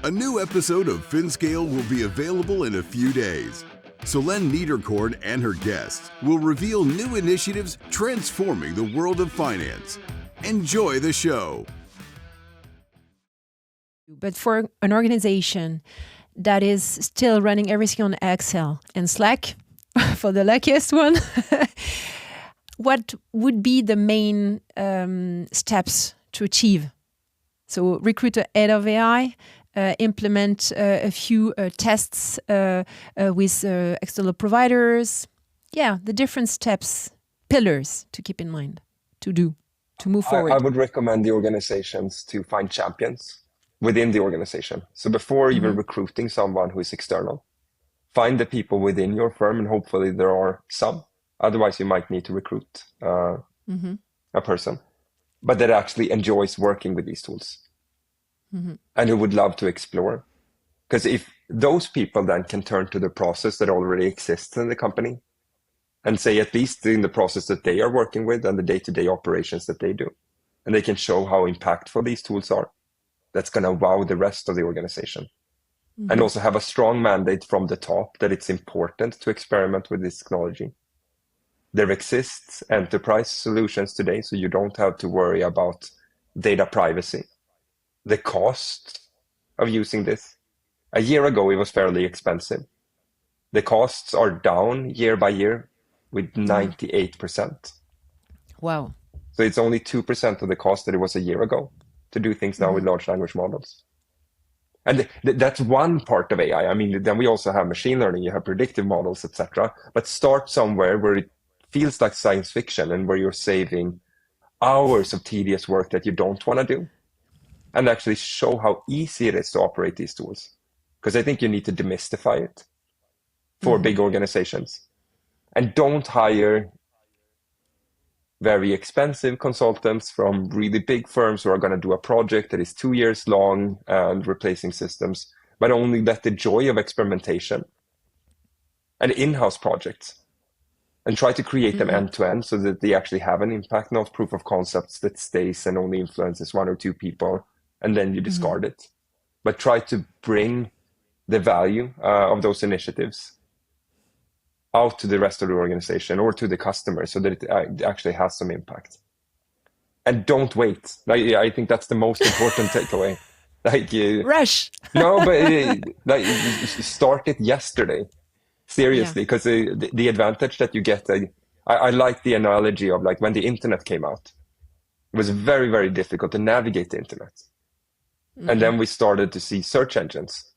A new episode of Finscale will be available in a few days. Solène Niederkorn and her guests will reveal new initiatives transforming the world of finance. Enjoy the show. But for an organization that is still running everything on Excel and Slack, for the luckiest one, what would be the main steps to achieve? So recruit a head of AI, implement a few tests with external providers. Yeah, the different steps, pillars to keep in mind, to move forward. I would recommend the organizations to find champions within the organization. So before even recruiting someone who is external, find the people within your firm, and hopefully there are some. Otherwise, you might need to recruit a person, but that actually enjoys working with these tools and who would love to explore. Because if those people then can turn to the process that already exists in the company and say, at least in the process that they are working with and the day-to-day operations that they do, and they can show how impactful these tools are, that's going to wow the rest of the organization. And also have a strong mandate from the top that it's important to experiment with this technology. There exists enterprise solutions today, so you don't have to worry about data privacy. The cost of using this, a year ago, it was fairly expensive. The costs are down year by year with 98%. Wow. So it's only 2% of the cost that it was a year ago to do things now with large language models. And that's one part of AI. I mean, then we also have machine learning, you have predictive models, etc. But start somewhere where it feels like science fiction and where you're saving hours of tedious work that you don't want to do, and actually show how easy it is to operate these tools. Because I think you need to demystify it for big organizations. And don't hire very expensive consultants from really big firms who are going to do a project that is 2 years long and replacing systems, but only let the joy of experimentation and in-house projects and try to create them end to end so that they actually have an impact, not proof of concepts that stays and only influences 1 or 2 people, and then you discard it. But try to bring the value of those initiatives out to the rest of the organization or to the customer so that it actually has some impact. And don't wait. I think that's the most important takeaway. Rush. No, but start it yesterday. Seriously, because the advantage that you get, I like the analogy of like when the internet came out, it was very, very difficult to navigate the internet. And then we started to see search engines.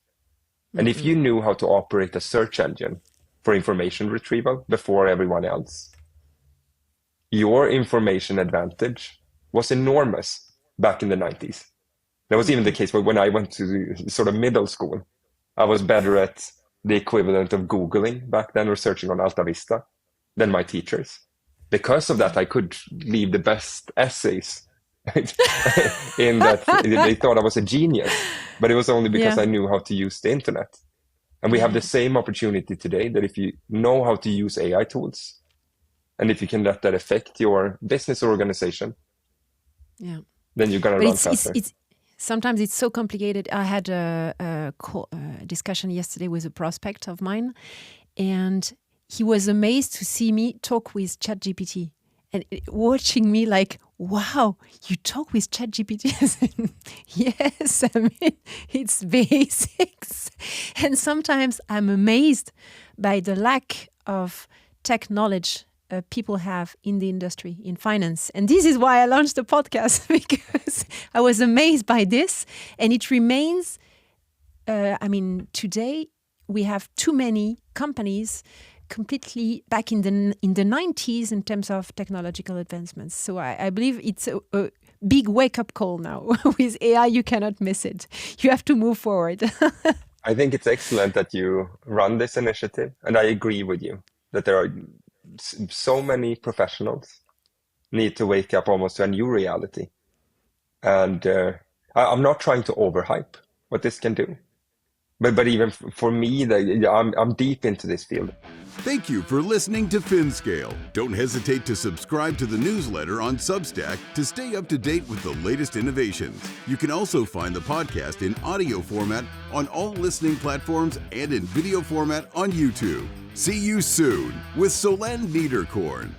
And if you knew how to operate a search engine for information retrieval before everyone else, your information advantage was enormous back in the 90s. That was even the case when I went to sort of middle school. I was better at the equivalent of Googling back then or searching on Alta Vista than my teachers. Because of that, I could leave the best essays in that they thought I was a genius, but it was only because I knew how to use the internet. And we have the same opportunity today that if you know how to use AI tools and if you can let that affect your business or organization, then you're going to run faster. Sometimes it's so complicated. I had a discussion yesterday with a prospect of mine, and he was amazed to see me talk with ChatGPT and watching me like, wow, you talk with ChatGPT? Yes, I mean, it's basics. And sometimes I'm amazed by the lack of tech knowledge people have in the industry, in finance. And this is why I launched the podcast, because I was amazed by this. And it remains, today we have too many companies completely back in the 90s in terms of technological advancements. So I believe it's a big wake-up call now. With AI, you cannot miss it. You have to move forward. I think it's excellent that you run this initiative. And I agree with you that there are so many professionals need to wake up almost to a new reality. And I'm not trying to overhype what this can do. But even for me, I'm deep into this field. Thank you for listening to Finscale. Don't hesitate to subscribe to the newsletter on Substack to stay up to date with the latest innovations. You can also find the podcast in audio format on all listening platforms and in video format on YouTube. See you soon with Solène Niederkorn.